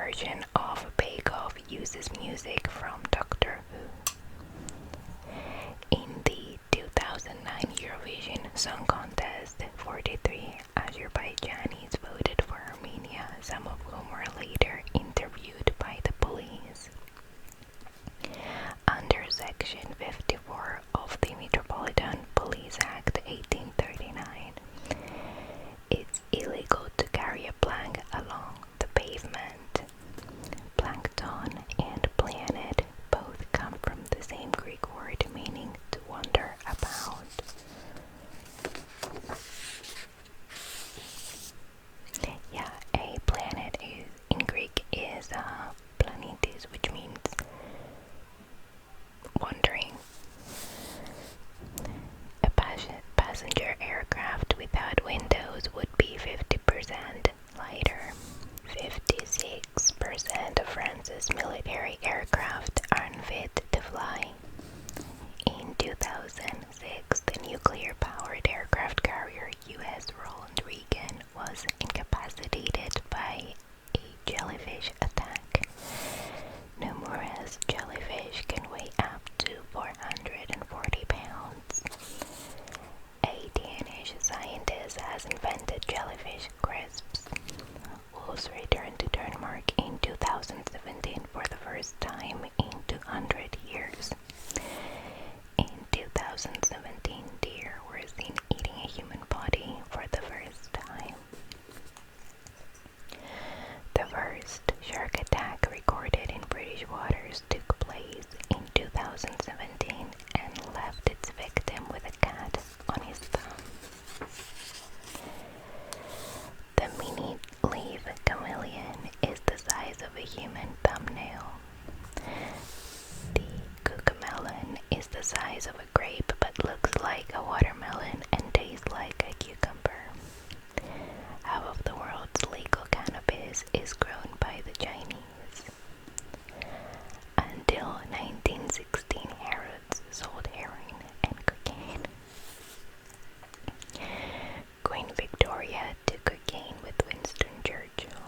version of Bake Off uses music from Doctor Who. In the 2009 Eurovision Song Contest, 43 Azerbaijanis voted for Armenia, some of whom were later interviewed by the police. Under Section 54 of the Metropolitan Police Act 1839, it's illegal to carry a plank along the pavement. Plankton and planet both come from the same Greek word meaning to wander about. Yeah, a planet in Greek is planetes, which means wandering. A passenger aircraft without windows would be 50% lighter. 56% of France's military aircraft are unfit to fly. In 2006, the nuclear-powered aircraft carrier USS Ronald Reagan was incapacitated by a jellyfish attack. Numerous jellyfish can weigh up to 440 pounds. A Danish scientist has invented jellyfish crisps. Wolves returned to Denmark in 2017 for the first time in 200 years. In 2017, deer were seen eating a human body for the first time. The first shark attack recorded in British waters took place in 2017 and left its victim with a cat on his thumb. The mini-leaf chameleon is the size of a human thumbnail. The cucamelon is the size of a grape but looks like a watermelon and tastes like a cucumber. Half of the world's legal cannabis is grown by the Chinese. Until 1916, Harrods sold heroin and cocaine. Queen Victoria took cocaine with Winston Churchill.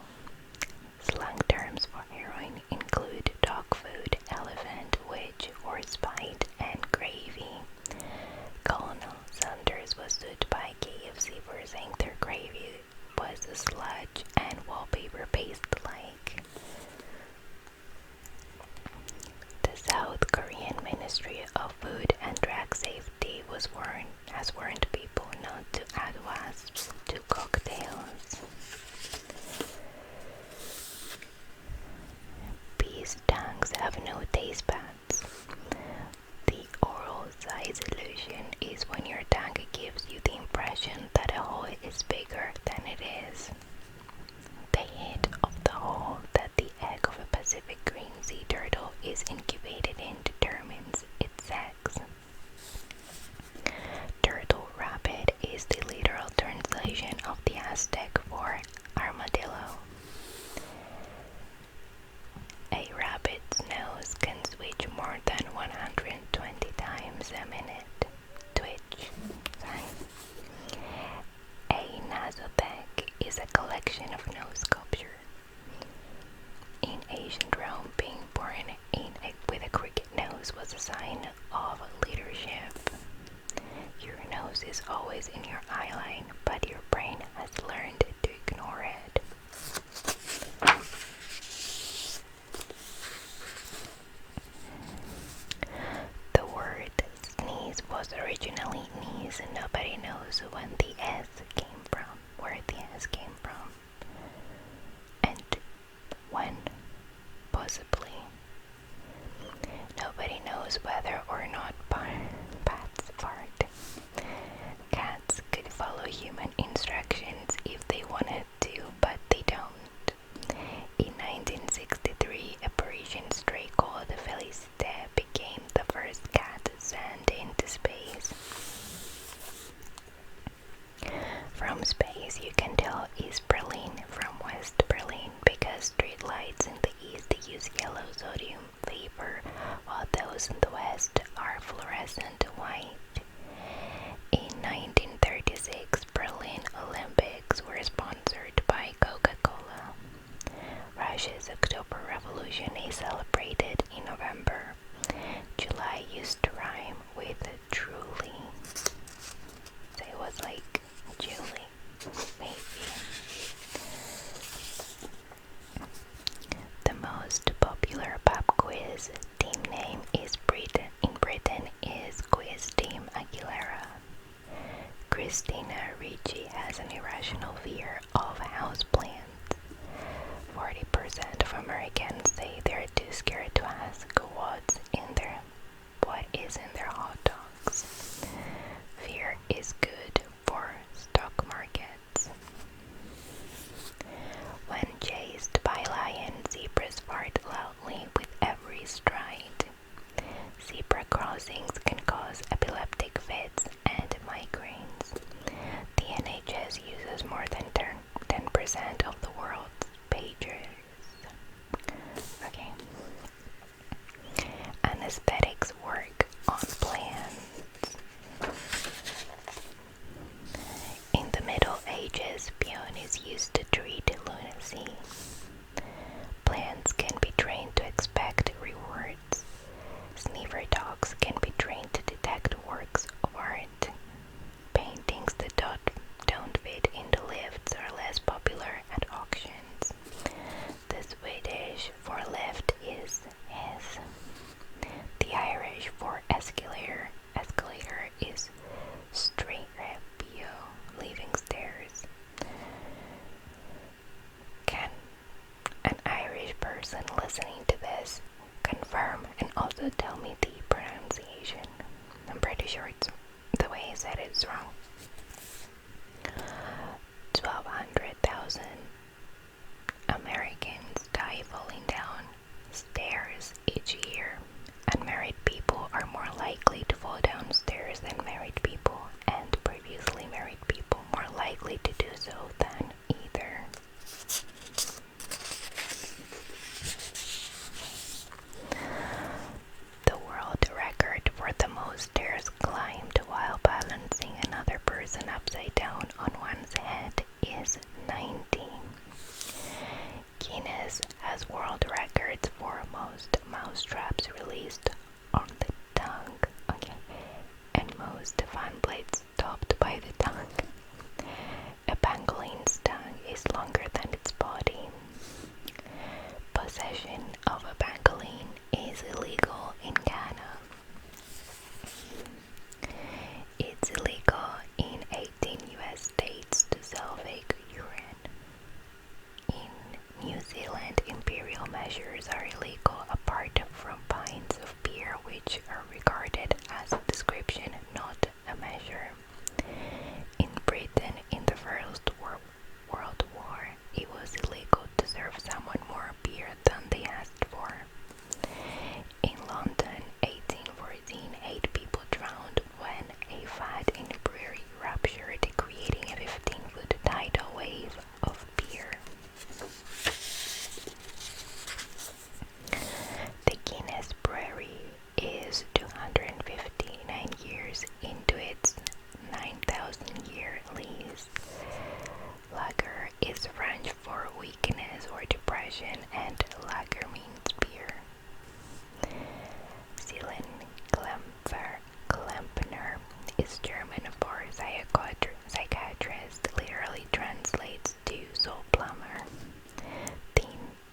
Slang terms for heroin include dog food, elephant, witch, horse bite, and gravy. Colonel Sanders was sued by KFC for saying their gravy was a sludge and wallpaper paste-like. The South Korean Ministry of Food and Drug Safety has warned people not to add wasps to cocktails. Bees' tongues have no taste buds. The oral size illusion is when your tongue gives you the impression that a hole is bigger than it is. The height of the hole that the egg of a Pacific green sea turtle is incubated in determines its sex. Turtle rabbit is the literal translation of the Aztec for armadillo. A rabbit's nose can switch more than 120 times a minute. Twitch. A Nazothek is a collection of nose sculpture. In ancient Rome, being born with a crooked nose was a sign of leadership. Your nose is always in your eye line, but your brain has learned to ignore it. The word sneeze was originally knees, and nobody knows when the S came from, where the S came from, and when, possibly. Nobody knows whether or not bats fart. Cats could follow human instructions if they wanted to, but they don't. In 1963, a Parisian stray called Felicite became the first cat to send into space. From space, you can tell East Berlin from West Berlin because streetlights in the east use yellow sodium vapor, while those in the west are fluorescent white. In 1936, Berlin Olympics were sponsored by Coca-Cola. British October Revolution is celebrated in November. July used to rhyme with truly. So it was like Julie, maybe. The most popular pub quiz team name in Britain is Quiz Team Aguilera. Christina Ricci has an irrational fear of houseplants. 40% of Americans say they're too scared to ask what is in their hot dogs. Fear is good for stock markets. When chased by lions, zebras fart loudly with every stride. Zebra crossings can cause epileptic fits and migraines. The NHS uses more than 10% of the world's pagers. Okay. Anesthetics work on plants. In the Middle Ages, peonies used to treat lunacy. Plants can be trained to expect rewards. Sniffer dogs can be trained to detect works of art. Paintings that don't fit into lifts are less popular at auctions. The Swedish for lift is hiss. The Irish for escalator is straightrepio, leaving stairs. Can an Irish person listening to this confirm and also tell me the pronunciation? I'm pretty sure it's the way I said it's wrong. 1,200,000 Americans die falling down stairs each year. Unmarried people are more likely to fall downstairs than married people, and previously married people more likely to do so than either. The world record for the most stairs climbed while balancing another person upside down on one's head is 19. Guinness has world records for most mousetraps released on the tongue. Okay. And most fan blades stopped by the tongue. A pangoline's tongue is longer than its body. Possession of a pangolin is illegal in Ghana. It's illegal in 18 US states to sell fake urine. In New Zealand, imperial measures are illegal apart from pints of beer, which are regarded as a description, not a measure. In Britain, in the First World War, it was illegal to serve someone more beer than they asked for. In London, 1814, 8 people drowned when a vat in a brewery ruptured, creating a 15-foot tidal wave of beer. The Guinness Brewery is 259 years into its 9,000-year lease. Lager is French for weakness or depression, and lager means beer. Seelen Klempner is German for psychiatrist, literally translates to soul plumber. The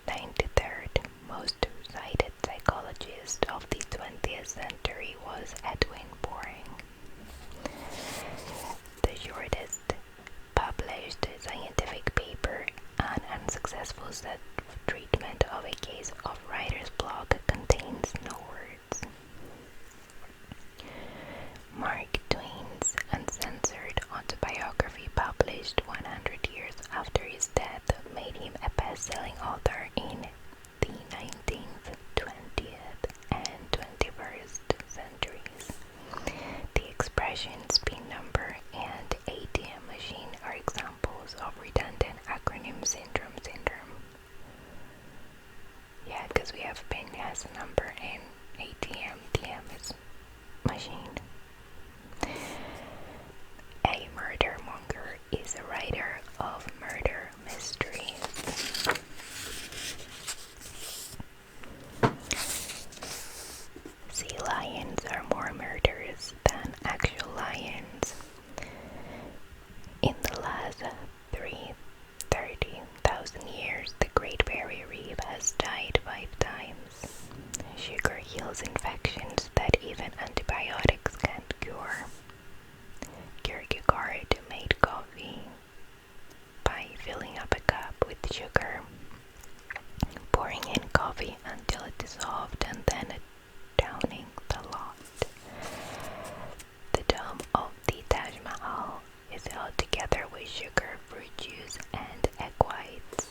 93rd most cited psychologist of the 20th century was Edwin Boring. The shortest published scientific paper, an unsuccessful treatment of a case of writer's block, contains no words. Mark Twain's uncensored autobiography, published 100 years after his death, made him a best-selling author in the 19th, 20th, and 21st centuries. The expression spin number and ATM machine are examples of redundant acronym syndrome. Yeah, because we have PIN as a number and ATM, TM is machine. A murder monger is a writer of murder mysteries. 5 times. Sugar heals infections that even antibiotics can't cure. Kierkegaard made coffee by filling up a cup with sugar, pouring in coffee until it dissolved, and then downing the lot. The dome of the Taj Mahal is held together with sugar, fruit juice, and egg whites.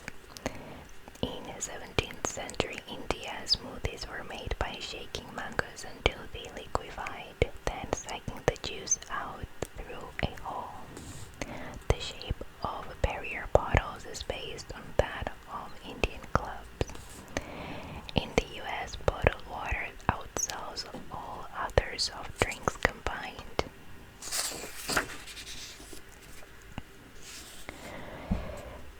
In 17th century India, smoothies were made by shaking mangoes until they liquefied, then sucking the juice out through a hole. The shape of barrier bottles is based on that of Indian clubs. In the US, bottled water outsells all other soft drinks combined.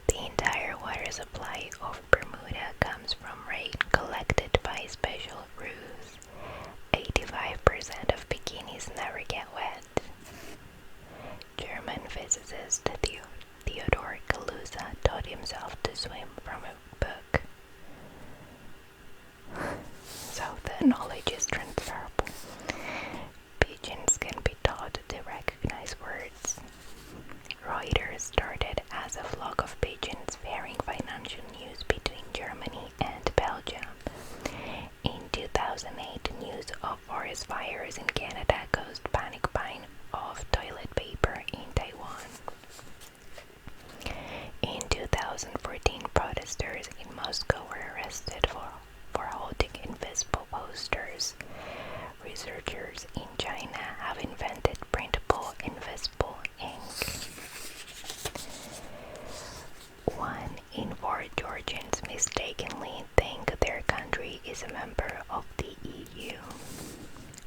The entire water supply of Bermuda comes from rain collected by special ruse. 85% of bikinis never get wet. German physicist Theodor Kaluza taught himself to swim from a book. So the knowledge is transferable. Pigeons can be taught to recognize words. Reuters started as a flock of pigeons bearing financial news between Germany and Belgium. In 2008, news of forest fires in Canada caused panic buying of toilet paper in Taiwan. In 2014, protesters in Moscow were arrested for holding invisible posters. Researchers in China have invented printable invisible ink. 1 in 4 Georgians mistakenly think their country is a member of the EU.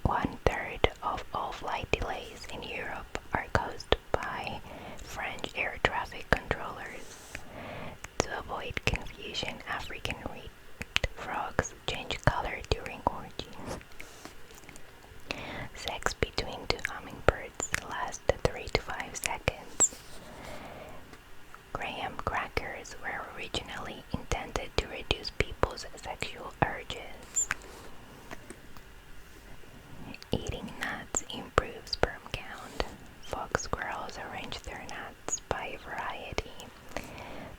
1/3 of all flight delays in Europe are caused by French air traffic controllers. To avoid confusion, African reed frogs change color during orgies. Sex between 2 hummingbirds lasts 3 to 5 seconds. Graham crackers were originally intended to reduce people's sexual urges. Eating nuts improves sperm count. Fox squirrels arrange their nuts by variety.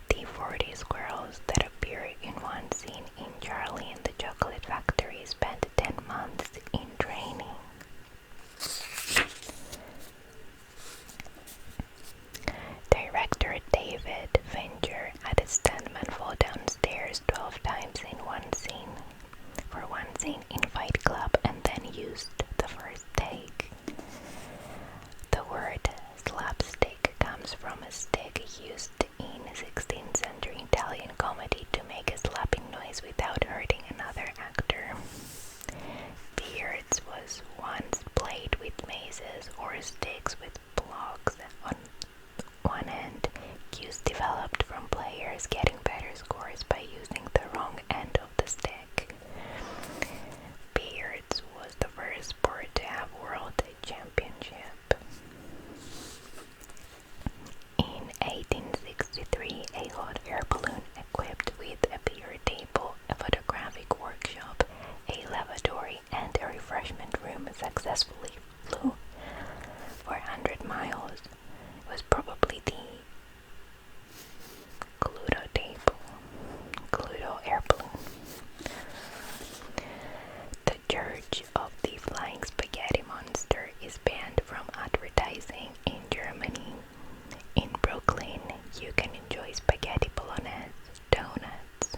The 40 squirrels that appear in one scene in Charlie and the Chocolate Factory spent 10 months in training. Director David Fincher had a stuntman fall downstairs 12 times in one scene in Fight Club and then used the first take. The word slapstick comes from a stick used in 16th century Italian comedy to make a slapping noise without hurting another actor. Beards was once played with maces or sticks with blocks on one end. Cues developed from players getting better scores by using the wrong end of the stick. Beards was the first sport to have world championship. In 1863, a hot air balloon equipped with a beer table, a photographic workshop, a lavatory, and a refreshment room successfully flew for 100 miles. It was probably the Cluedo air balloon. The Church of the Flying Spaghetti Monster is banned from advertising in Germany. In Brooklyn, you can enjoy spaghetti bolognese donuts.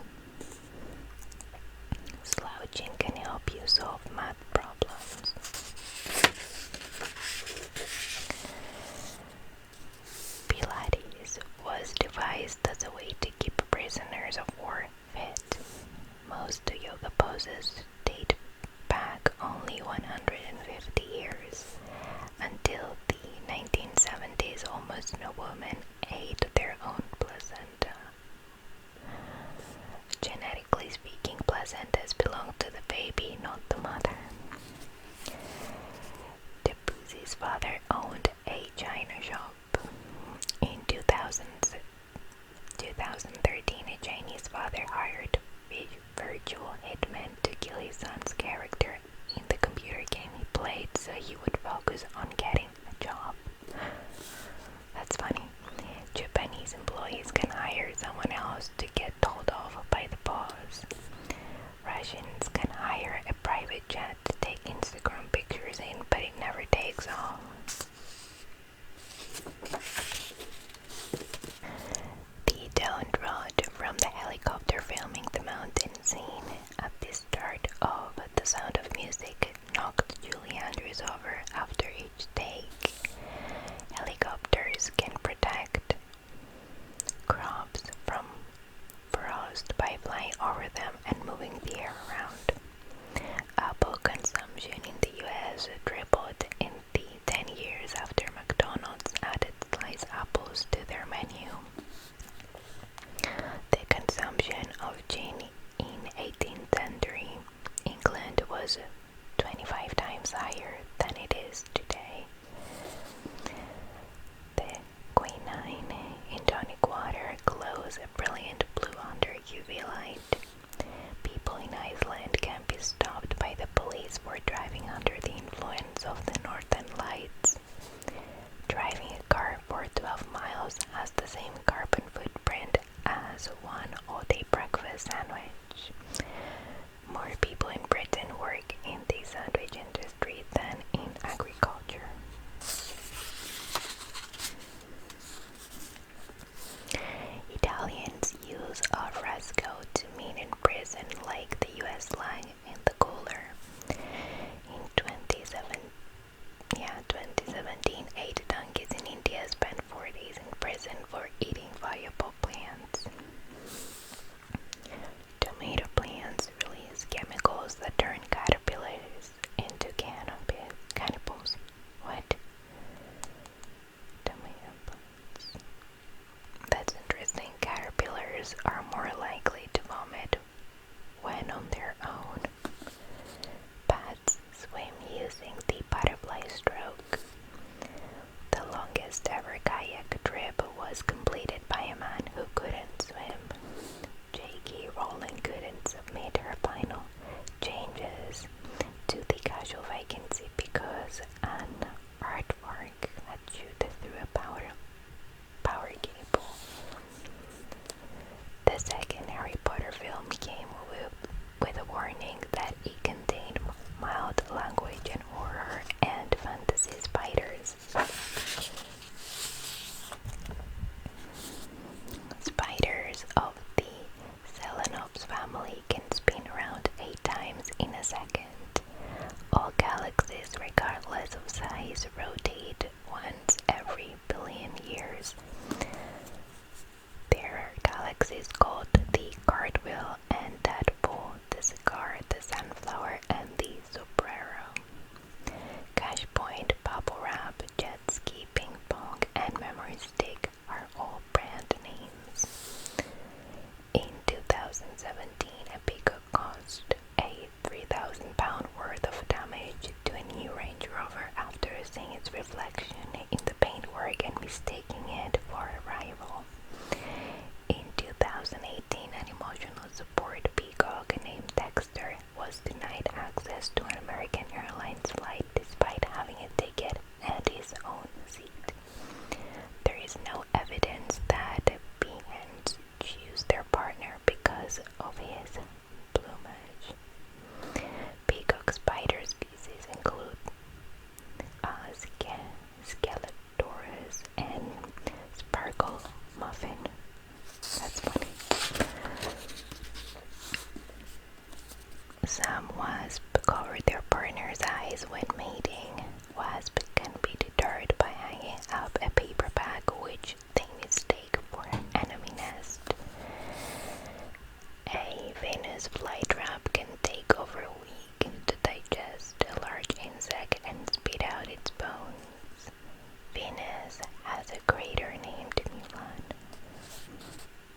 Slouching can help you solve math problems. Pilates was devised as a way to keep prisoners of war fit. Most yoga poses date back only 150 years. Until the 1970s, almost no woman ate their own placenta. Genetically speaking, placentas belong to the baby, not the mother. Debussy's father owned a china shop. In 2013, a Chinese father hired virtual you would focus on getting a job. That's funny. Japanese employees can hire someone else to get told off by the boss. Russians can hire a private jet to take Instagram pictures in, but it never takes off. The downdraft from the helicopter filming the mountain scene at the start of The Sound of Music knocked Julie Andrews over after each take. Helicopters can protect crops from frost by flying over them and moving the air around. Apple consumption in the US tripled in the 10 years after McDonald's added sliced apples to their menu. The consumption of gin in 18th century England was 25 times higher than it is today. The quinine in tonic water glows a brilliant blue under UV light. People in Iceland can be stopped by the police for driving under the influence of the northern lights. Driving a car for 12 miles has the same carbon footprint as one all-day breakfast sandwich. More people in Britain work in the sandwich industry than in agriculture. Italians use al fresco to mean in prison like the US slang in the cooler. In 2017, 8 donkeys in India spent 4 days in prison for eating viable plants. Tomato plants release chemicals that turn caterpillars into cannibals. What? Tomato plants. That's interesting. Caterpillars are more likely to vomit when on their own. Bats swim using the butterfly stroke. The longest ever kayak trip was completed by a man who couldn't swim. J.K. Rowling couldn't submit her final changes to the casual vacancy because an artwork had chewed through a power cable. The second Harry Potter film came with a warning that it contained mild language and horror and fantasy spiders. Spiders of the Selenops family can spin around 8 times in a second. All galaxies, regardless of size, rotate once every billion years. There are galaxies called the Cartwheel and Deadpool, the Cigar, the Sunflower, and the Sombrero. Cash Point, Bubble Wrap, Jet Ski, Ping Pong, and Memory Stick are all brand names. In 2017, a peacock caused a 3,000-pound worth of damage to a new Range Rover after seeing its reflection in the paintwork and mistaking it for a rival. In 2018, an emotional support peacock named Dexter was denied access to an American Airlines flight despite having a ticket and his own seat. There is no evidence that peahens choose their partner because of his plumage. Peacock spider species include Scalodorus and Sparkle Muffin. That's funny. Some wasps cover their partner's eyes when mating. Wasps can be deterred by hanging up a paper bag which they mistake for an enemy nest. A Venus flytrap can take over a week to digest a large insect and spit out its bones. Venus has a crater named Milan.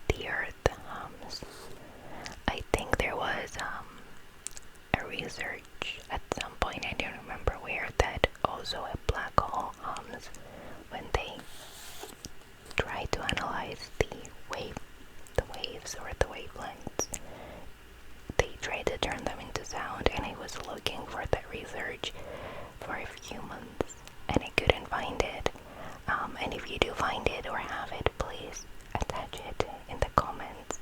The Earth hums. I think there was a research at some point, I don't remember where, that also a black hole hums when they try to analyze the waves or the wavelengths. They try to turn them into sound, and I was looking for that research for a few months and I couldn't find it. And if you do find it or have it, please attach it in the comments,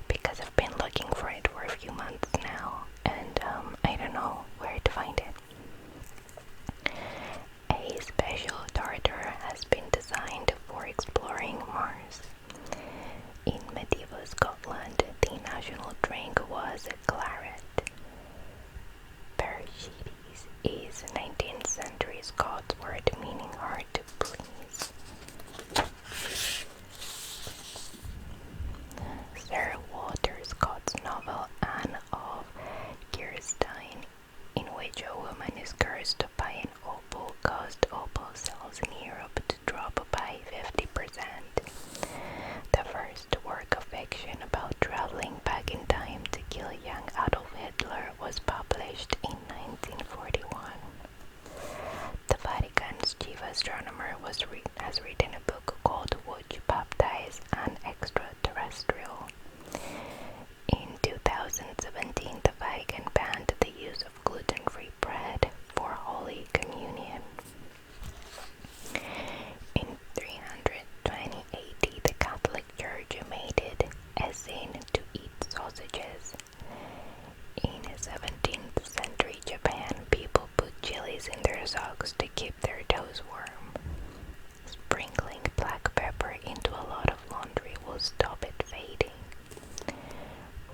because I've been looking for it for a few months now and I don't know where to find it. A special darter has been designed for exploring Mars. In medieval Scotland, the national drink was claret. Parachides is 19th century Scots word meaning hard to please. Sir Walter Scott's novel Anne of Geierstein, in which a woman is cursed by an opal, caused opal sales in Europe to drop by 50%. The first work of fiction about traveling back in time to kill young Adolf Hitler was published in 1941. The Vatican's chief astronomer has written a book called Would You Baptize an Extraterrestrial? In 2017, the Vatican banned the use of gluten-free bread for Holy Communion. In 320 AD, the Catholic Church made it a sin to eat sausages. In 17th century Japan, people put chilies in their socks to keep their toes warm. Sprinkling black pepper into a lot of laundry will stop it fading.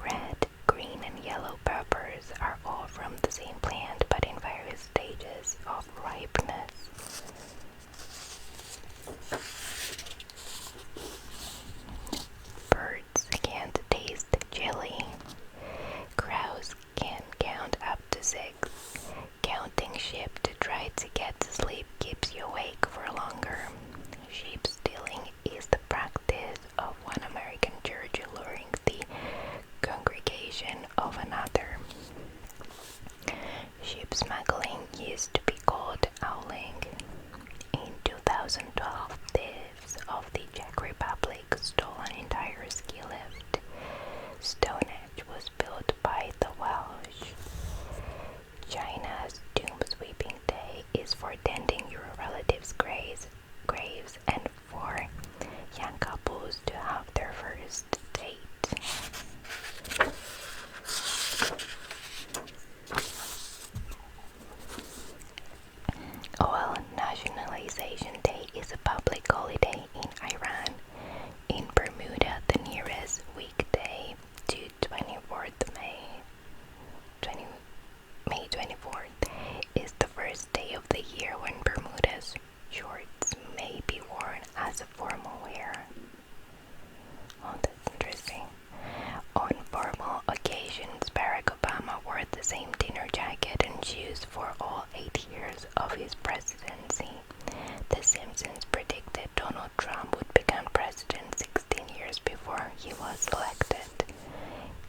Red, green, and yellow peppers are all from the same plant but in various stages of ripeness. Birds can't taste chili. Crows can count up to 6. Counting sheep to try to get to sleep keeps you awake for longer. Sheep stealing is the practice of one American church luring the congregation of another. Sheep smuggling used to be called owling. In 2012, thieves of the Czech Republic stole an entire ski lift. Stonehenge was built by the Welsh. China's Tomb Sweeping Day is for tending your relatives' graves and for young couples to have their first date. Oil Nationalization Day is a public holiday in Iran. In Bermuda, the nearest weekday to 24th May 24th is the first day of the year when Bermuda's shorts may be worn as a formal wear. Oh, that's interesting. On formal occasions, Barack Obama wore the same dinner jacket and shoes for all 8 years of his presidency. The Simpsons predicted Donald Trump would become president 16 years before he was elected.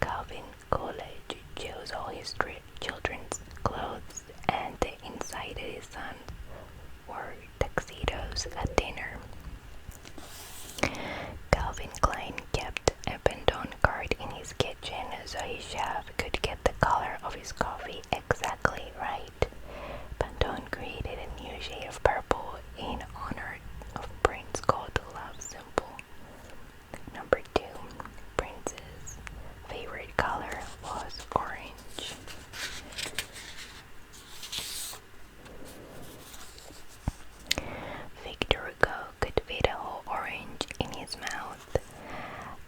Calvin Coolidge chose all his children's clothes, and the inside of his son wore tuxedos at dinner. Calvin Klein kept a Pantone card in his kitchen so his chef could get the color of his coffee exactly right. Pantone created a new shade of purple in honor of Prince called Love Simple. Number 2. Prince's favorite color was orange. Victor Hugo could fit a whole orange in his mouth.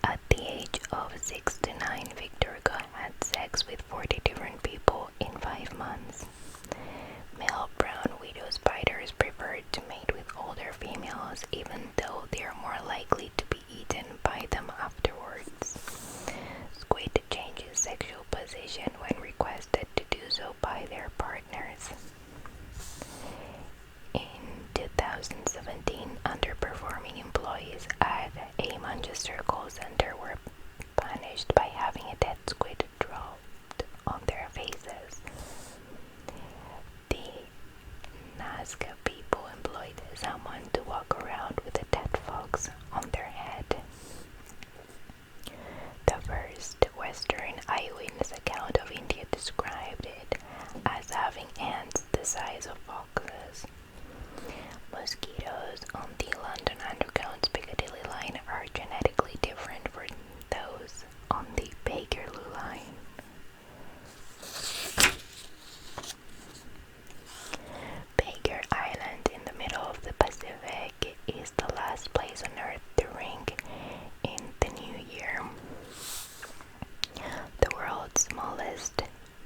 At the age of 6 to 9, Victor Hugo had sex with 40 different people in 5 months. Male brown widow spiders preferred to mate with older females, even though they are more likely to be eaten by them afterwards. Squid changes sexual position when requested to do so by their partners. In 2017, underperforming employees at a Manchester call center were punished by having a dead squid dropped on fastest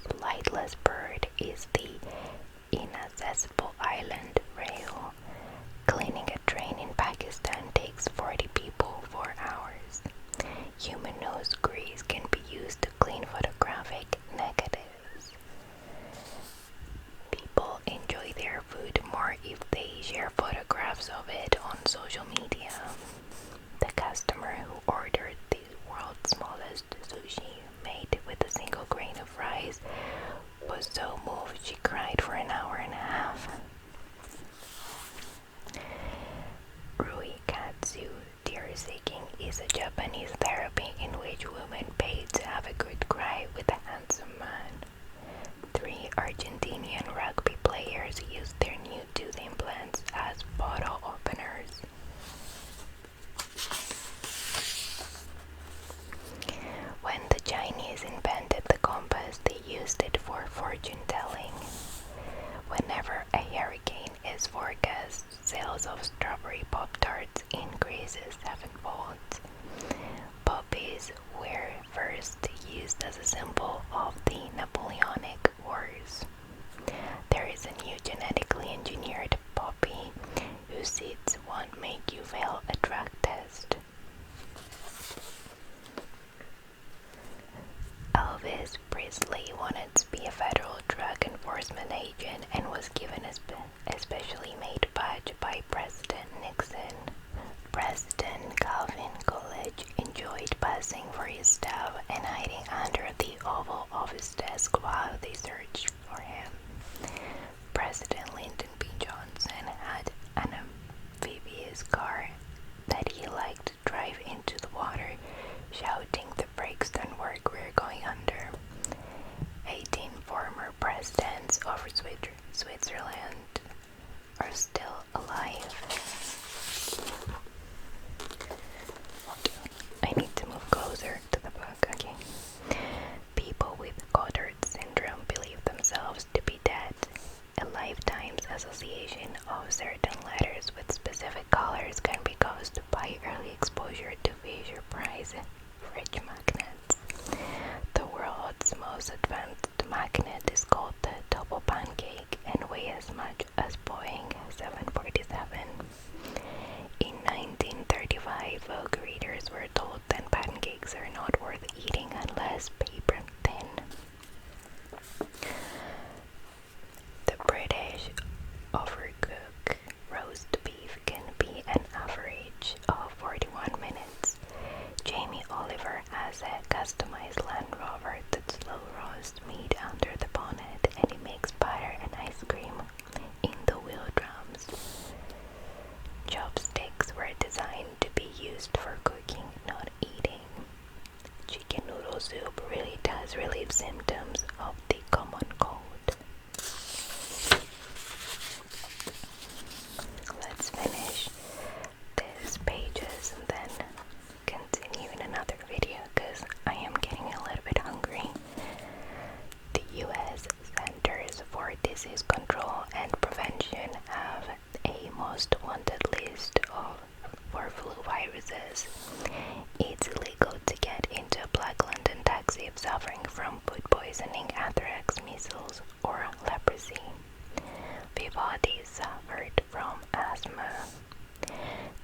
flightless bird is the inaccessible island rail. Cleaning a train in Pakistan takes 40 people 4 hours. Human nose grease can be used to clean photographic negatives. People enjoy their food more if they share photographs of it on social media. The customer who ordered the world's smallest sushi made with a single grain of rice was so moved she cried for an hour and a half. Ruikatsu tear-seeking is a Japanese therapy in which women pay to have a good cry with a handsome man. 3 Argentinian rugby players used their new tooth implants as bottle openers. When the Chinese invented the compass, they used it for fortune-telling. Whenever a hurricane is forecast, sales of strawberry Pop-Tarts increases 7-fold. Poppies were first used as a symbol of the Napoleonic Wars. There is a new genetically engineered poppy whose seeds won't make you fail a drug test. Elvis Presley wanted to be a federal drug enforcement agent and was given a specially made badge by President Nixon. President Calvin Coolidge enjoyed buzzing for his staff and hiding under the Oval Office desk while they searched for him. President Lyndon B. Johnson had an amphibious car that he liked to drive into the water, shouting, "The brakes don't work, we're going under." 18 former presidents of Switzerland are still alive. I need to move closer to the book, okay. People with Goddard syndrome believe themselves to be dead. A lifetime's association of certain letters with specific colors can be caused by early exposure to Fisher-Price fridge magnets. The world's most advanced magnet is called the double pancake and weighs as much as Boeing 747. In 1935, Vogue readers were told that pancakes are not worth eating unless paper thin. The British overcook roast beef can be an average of 41 minutes. Jamie Oliver has a customized Land Rover that slow roasts meat under the bonnet, and he makes butter and ice cream in the wheel drums. Chopsticks were designed to be used for cooking, not eating. Chicken noodle soup really does relieve symptoms of the common cold. Let's finish these pages and then continue in another video because I am getting a little bit hungry. The U.S. Centers for Disease Control and Prevention have a most wanted list for flu viruses. It's illegal to get into a Black London taxi if suffering from food poisoning, anthrax, measles, or leprosy. Vivaldi suffered from asthma.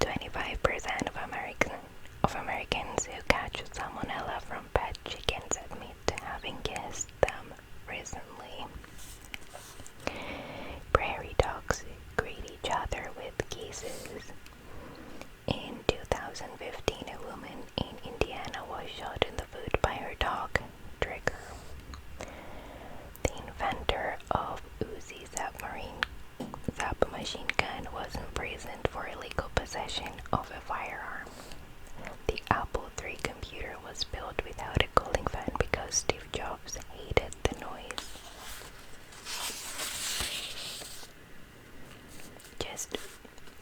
25% of Americans who catch salmonella from pet chickens admit to having kissed them recently. Prairie dogs greet each other with kisses. In 2015, a woman in Indiana was shot in the foot by her dog, Trigger. The inventor of Uzi submachine gun was imprisoned for illegal possession of a firearm. The Apple III computer was built without a cooling fan because Steve Jobs hated the noise. Just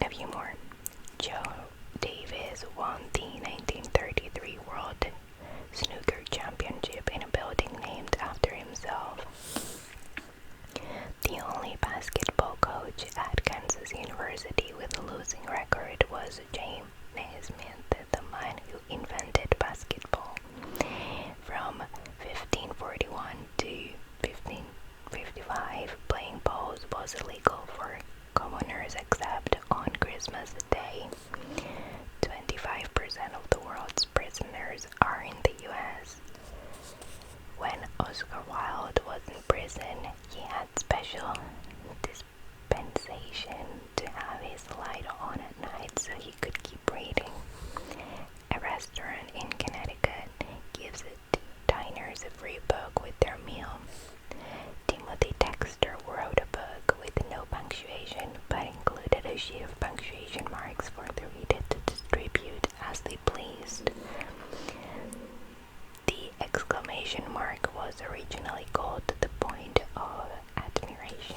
a few more. Joe Davis won was illegal for commoners except on Christmas Day. 25% of the world's prisoners are in the US. When Oscar Wilde was in prison, he had special dispensation to have his light on at night so he could keep reading. A restaurant in Connecticut gives diners a free book with their meal. Timothy Dexter wrote a book with no punctuation, but included a sheet of punctuation marks for the reader to distribute as they pleased. The exclamation mark was originally called the point of admiration.